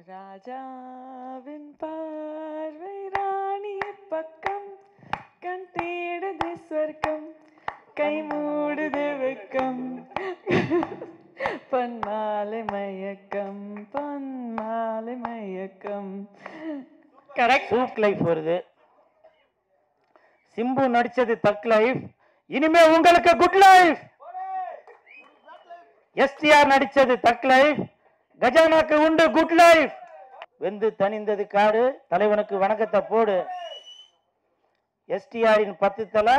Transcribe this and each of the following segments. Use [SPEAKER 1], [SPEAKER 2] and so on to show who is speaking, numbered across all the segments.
[SPEAKER 1] ராஜாவின் பார்வை ராணிய பக்கம் கண் தேடுது சொர்க்கம் கை மூடுது வெக்கம் பொன்மாலை மயக்கம் பொன்மாலை மயக்கம்.
[SPEAKER 2] கரெக்ட். சூப் லைஃப் வருது. சிம்பு நடிச்சது தக் லைஃப், இனிமே உங்களுக்கு குட் லைஃப். எஸ்டிஆர் நடிச்சது தக் லைஃப், கஜானாக்கு உண்டு குட் லைஃப். வெந்து தனிந்தது காடு, தலைவனுக்கு வணக்கத்தை போடு. எஸ்டிஆரின் 10 தலை.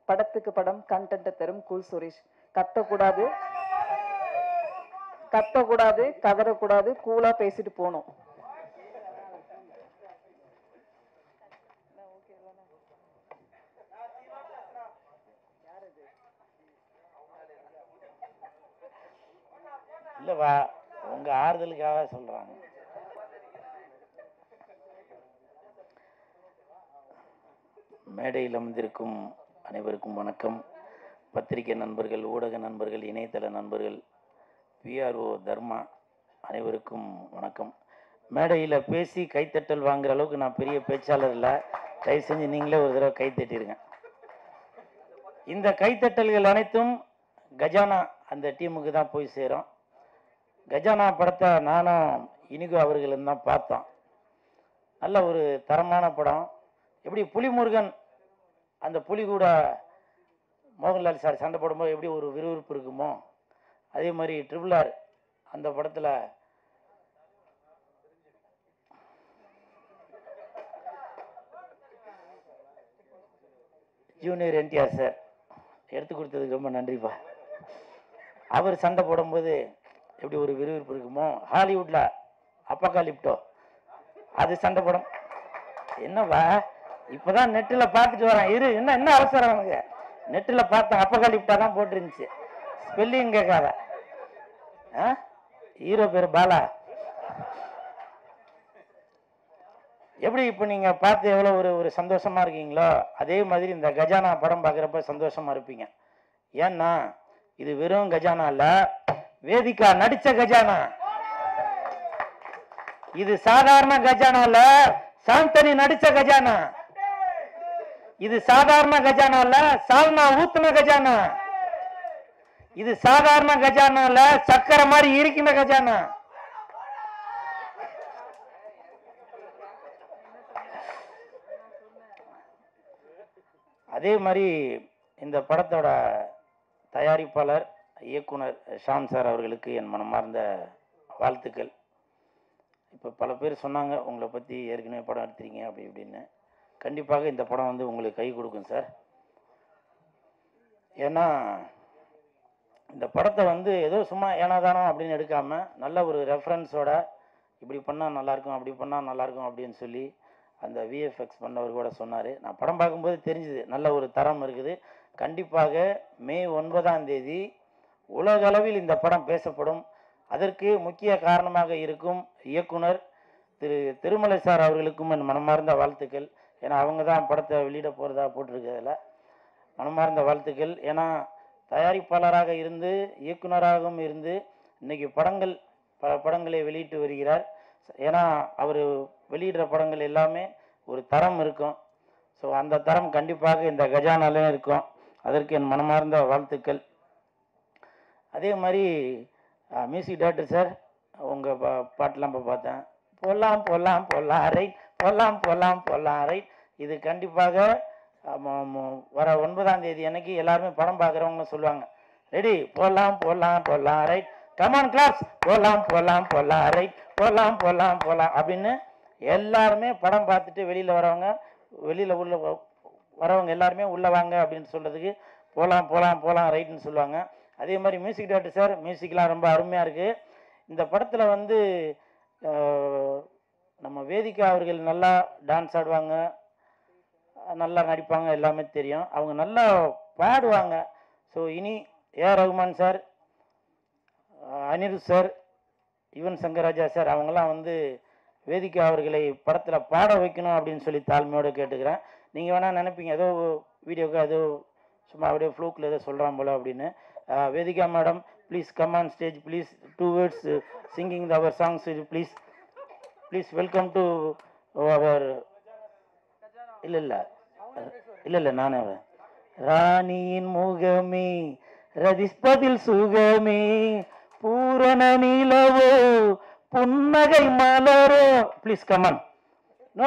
[SPEAKER 1] படத்துக்கு படம் கண்டென்ட் தரும் கூல் சுரேஷ். கத்தக்கூடாது, கதறக்கூடாது, கூலா பேசிட்டு போகணும்.
[SPEAKER 2] இல்லவா, உங்க ஆறுதலுக்காக சொல்றாங்க. மேடையில் அமர்ந்திருக்கும் அனைவருக்கும் வணக்கம். பத்திரிகை நண்பர்கள், ஊடக நண்பர்கள், இணையதள நண்பர்கள், பிஆர்ஓ தர்மா அனைவருக்கும் வணக்கம். மேடையில் பேசி கைத்தட்டல் வாங்குற அளவுக்கு நான் பெரிய பேச்சாளர் இல்லை. தயவு செஞ்சு நீங்களே ஒரு தடவை கைத்தட்டிருங்க. இந்த கைத்தட்டல்கள் அனைத்தும் கஜானா அந்த டீமுக்கு தான் போய் சேரும். கஜானா படத்தை நானும் இனிகோ அவர்களும் தான் பார்த்தோம். நல்ல ஒரு தரமான படம். எப்படி புலிமுருகன் அந்த புலி கூட மோகன்லால் சார் சண்டை போடும்போது எப்படி ஒரு விறுவிறுப்பு இருக்குமோ, அதே மாதிரி RRR அந்த படத்தில் ஜூனியர் என்டிஆர் சார் எடுத்து கொடுத்ததுக்கு ரொம்ப நன்றிப்பா. அவர் சண்டை போடும்போது எப்படி ஒரு விறுவிறுப்பு இருக்குமோ, ஹாலிவுட்ல அப்பகாலிப்டோ அது சண்டை படம். என்னவா இப்பதான் நெட்டில் பார்த்துட்டு வரேன், இரு என்ன அவசரம் எனக்கு. நெட்டில் பார்த்தேன், அப்பகாலிப்டா தான் போட்டுருந்துச்சு, ஸ்பெல்லிங் கேட்காத. ஹீரோ பேர் பாலா. எப்படி இப்போ நீங்க பார்த்து எவ்வளோ ஒரு சந்தோஷமா இருக்கீங்களோ, அதே மாதிரி இந்த கஜானா படம் பார்க்குறப்ப சந்தோஷமா இருப்பீங்க. ஏன்னா இது வெறும் கஜானா இல்ல, வேதிகா நடிச்ச கஜானா. இது சாதாரண கஜானா இல்ல, சாந்தனி நடிச்ச கஜானா. இது சாதாரண கஜானா இல்ல, சால்னா ஊத்துன கஜானா. இது சாதாரண கஜானா இல்ல, சக்கரை மாதிரி இருக்கிற கஜானா. அதே மாதிரி இந்த படத்தோட தயாரிப்பாளர் இயக்குனர் ஷாம் சார் அவர்களுக்கு என் மனமார்ந்த வாழ்த்துக்கள். இப்போ பல பேர் சொன்னாங்க உங்களை பற்றி ஏற்கனவே படம் எடுத்துறீங்க அப்படி இப்படின்னு. கண்டிப்பாக இந்த படம் வந்து உங்களுக்கு கை கொடுக்கும் சார். ஏன்னா இந்த படத்தை வந்து ஏதோ சும்மா ஏனாதானோ அப்படின்னு எடுக்காமல் நல்ல ஒரு ரெஃபரன்ஸோட இப்படி பண்ணால் நல்லாயிருக்கும் அப்படி பண்ணால் நல்லாயிருக்கும் அப்படின்னு சொல்லி அந்த விஎஃப்எக்ஸ் பண்ணவர் கூட சொன்னார். நான் படம் பார்க்கும்போது தெரிஞ்சுது நல்ல ஒரு தரம் இருக்குது. கண்டிப்பாக மே 9ஆம் தேதி உலக அளவில் இந்த படம் பேசப்படும். அதற்கு முக்கிய காரணமாக இருக்கும் இயக்குனர் திருமலை சார் அவர்களுக்கும் என் மனமார்ந்த வாழ்த்துக்கள். ஏன்னா அவங்க தான் படத்தை வெளியிட போகிறதா போட்டிருக்கிறதுல மனமார்ந்த வாழ்த்துக்கள். ஏன்னா தயாரிப்பாளராக இருந்து இயக்குனராகவும் இருந்து இன்னைக்கு பல படங்களை வெளியிட்டு வருகிறார். ஏன்னா அவர் வெளியிடுற படங்கள் எல்லாமே ஒரு தரம் இருக்கும். ஸோ அந்த தரம் கண்டிப்பாக இந்த கஜானாலையும் இருக்கும். அதற்கு என் மனமார்ந்த வாழ்த்துக்கள். அதே மாதிரி மியூசிக் டைரக்டர் சார், உங்கள் பாட்டெலாம் இப்போ பார்த்தேன். போலாம் ரைட், போலாம் ரைட். இது கண்டிப்பாக வர 9ஆம் தேதி அன்னைக்கு எல்லாருமே படம் பார்க்குறவங்க சொல்லுவாங்க, ரெடி போலாம் ரைட், கமான் கிளாஸ், போலாம் ரைட், போலாம் அப்படின்னு எல்லாருமே படம் பார்த்துட்டு வெளியில் வரவங்க எல்லாருமே உள்ளே வாங்க அப்படின்னு சொல்கிறதுக்கு போலாம் ரைட்னு சொல்லுவாங்க. அதே மாதிரி மியூசிக் டைரக்டர் சார், மியூசிக்லாம் ரொம்ப அருமையாக இருக்குது. இந்த படத்தில் வந்து நம்ம வேதிகா அவர்கள் நல்லா டான்ஸ் ஆடுவாங்க, நல்லா நடிப்பாங்க, எல்லாமே தெரியும். அவங்க நல்லா பாடுவாங்க. ஸோ இனி AR Rahman sir, Anirudh sir, Yuvan Shankar Raja sir அவங்கெல்லாம் வந்து வேதிகா அவர்களை படத்தில் பாட வைக்கணும் அப்படின்னு சொல்லி தாழ்மையோடு கேட்டுக்கிறேன். நீங்கள் வேணால் நினைப்பீங்க ஏதோ வீடியோக்கு ஏதோ சும்மா அப்படியே ஃப்ளூக்கில் ஏதோ சொல்கிறான் போல அப்படின்னு. Vedika madam please come on stage please, 2 words singing our songs please. Please welcome to our. இல்லை நானே. ராணியின் முகமே ரதிஸ்பதில் சுகமே பூரண நிலவோ புன்னகை மலரோ. Please come on. No,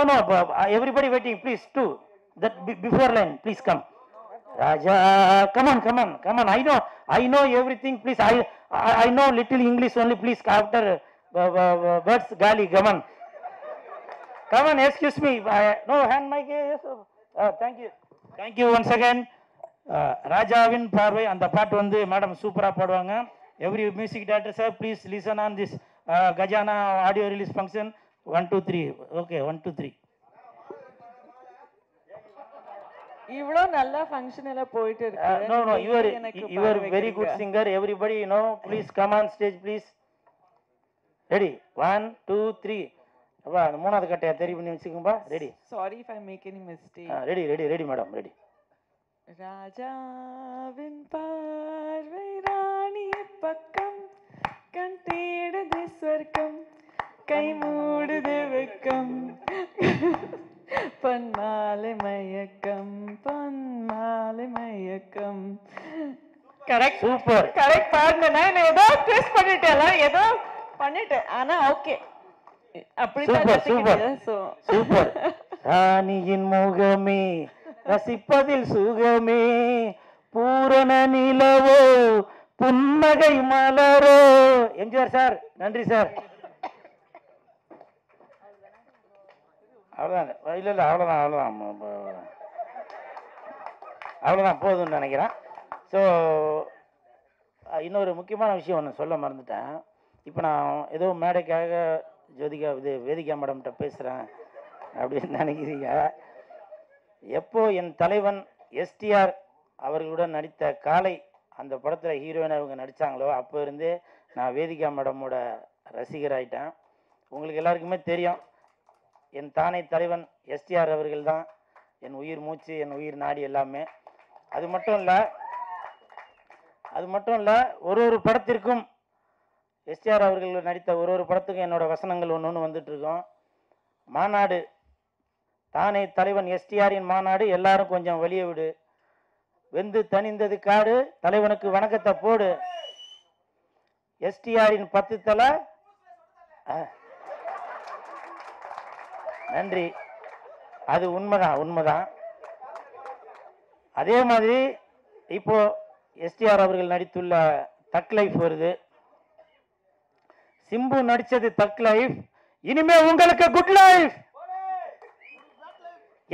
[SPEAKER 2] everybody waiting, please, too. That before line, please come. Raja, come on. I know everything, please. I know little English only, please. After words, Gali, come on, excuse me. No, hand mic. Yes. Thank you once again. ராஜாவின் பார்வை அந்த பாட்டு வந்து madam சூப்பரா பாடுவாங்க. Every music director sir please listen on this Gajaana audio release function. 1 2 3. Okay 1 2 3.
[SPEAKER 1] இவ்ளோ நல்ல function எல்லாம் போயிட்டு இருக்கு.
[SPEAKER 2] No, you are very good singer. Everybody, please come on stage, please. Ready? 1 2 3. அப்பா அந்த மூணாவது கட்டையை தெரி பண்ணி வச்சுக்கோம்பா. Ready.
[SPEAKER 1] Sorry if I make any mistake.
[SPEAKER 2] Ready madam, ready.
[SPEAKER 1] ராஜாவின் பார்வை ராணி பக்கம், கண் தேடுது சொர்க்கம், கை மூடுது வெக்கம், பொன்மாலை மயக்கம். Correct,
[SPEAKER 2] super.
[SPEAKER 1] கரெக்ட் பாடுனா நான் ஏதோ ட்விஸ்ட் பண்ணிட்டேன் ஆனா ஓகே
[SPEAKER 2] சூப்பர். ராணியின் முகமே ரசிப்பதில் சுகமே பூரண நிலவோ புன்னகை மலரோ. எம்ஜிஆர் சார், நன்றி சார். அவ்வளோதான் போதும்னு நினைக்கிறேன். ஸோ இன்னொரு முக்கியமான விஷயம் ஒன்று சொல்ல மறந்துட்டேன். இப்போ நான் ஏதோ மேடைக்காக வேதிகா மேடம்கிட்ட பேசுகிறேன் அப்படின்னு நினைக்கிறீங்க. எப்போ என் தலைவன் எஸ்டிஆர் அவர்களுடன் நடித்த காலை அந்த படத்தில் ஹீரோயின் அவங்க நடித்தாங்களோ அப்போ இருந்தே நான் வேதிகா மேடமோட ரசிகர் ஆயிட்டேன். உங்களுக்கு எல்லாருக்குமே தெரியும், என் தானே தலைவன் எஸ்டிஆர் அவர்கள் தான் என் உயிர் மூச்சு, என் உயிர் நாடி எல்லாமே. அது மட்டும் இல்லை ஒரு படத்திற்கும் எஸ்டிஆர் அவர்கள் நடித்த ஒரு படத்துக்கும் என்னோட வசனங்கள் ஒன்று வந்துட்டு இருக்கோம். மாநாடு, தானே தலைவன் எஸ்டிஆரின் மாநாடு, எல்லாரும் கொஞ்சம் வெளியே விடு, வெந்து தனிந்தது காடு, தலைவனுக்கு வணக்கத்தை போடு, எஸ்டிஆரின் 10 தலை. நன்றி. அது உண்மைதான். அதே மாதிரி இப்போ எஸ்டிஆர் அவர்கள் நடித்துள்ள தக் லைஃப் வருது. சிம்பு நடிச்சது தக் லைஃப், இனிமே உங்களுக்கு குட் லைஃப்.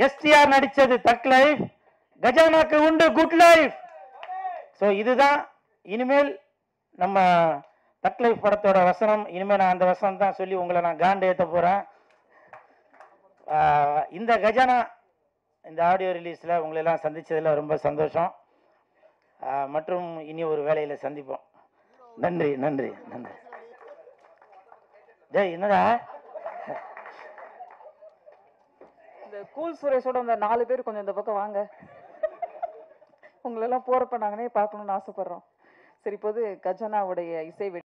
[SPEAKER 2] எஸ்டிஆர் நடிச்சது தக் லைஃப், கஜானாக்கு உண்டு குட் லைஃப். ஸோ இதுதான் இனிமேல் நம்ம தக் லைஃப் படத்தோட வசனம். இனிமேல் நான் அந்த வசனம் தான் சொல்லி உங்களை நான் காண்டு ஏற்ற போறேன். இந்த கஜானா இந்த ஆடியோ ரிலீஸில் உங்களை எல்லாம் சந்திச்சதில் ரொம்ப சந்தோஷம். மற்றும் இனி ஒரு வேலையில் சந்திப்போம். நன்றி. டேய் என்னடா
[SPEAKER 1] இந்த கூல் சுரேஷோட அந்த 4 பேர் கொஞ்சம் இந்த பக்கம் வாங்க. உங்களெல்லாம் போறப்ப நாங்களே பார்க்கணும்னு ஆசைப்படுறோம். சரி, இப்போது கஜானாவுடைய இசை வெளி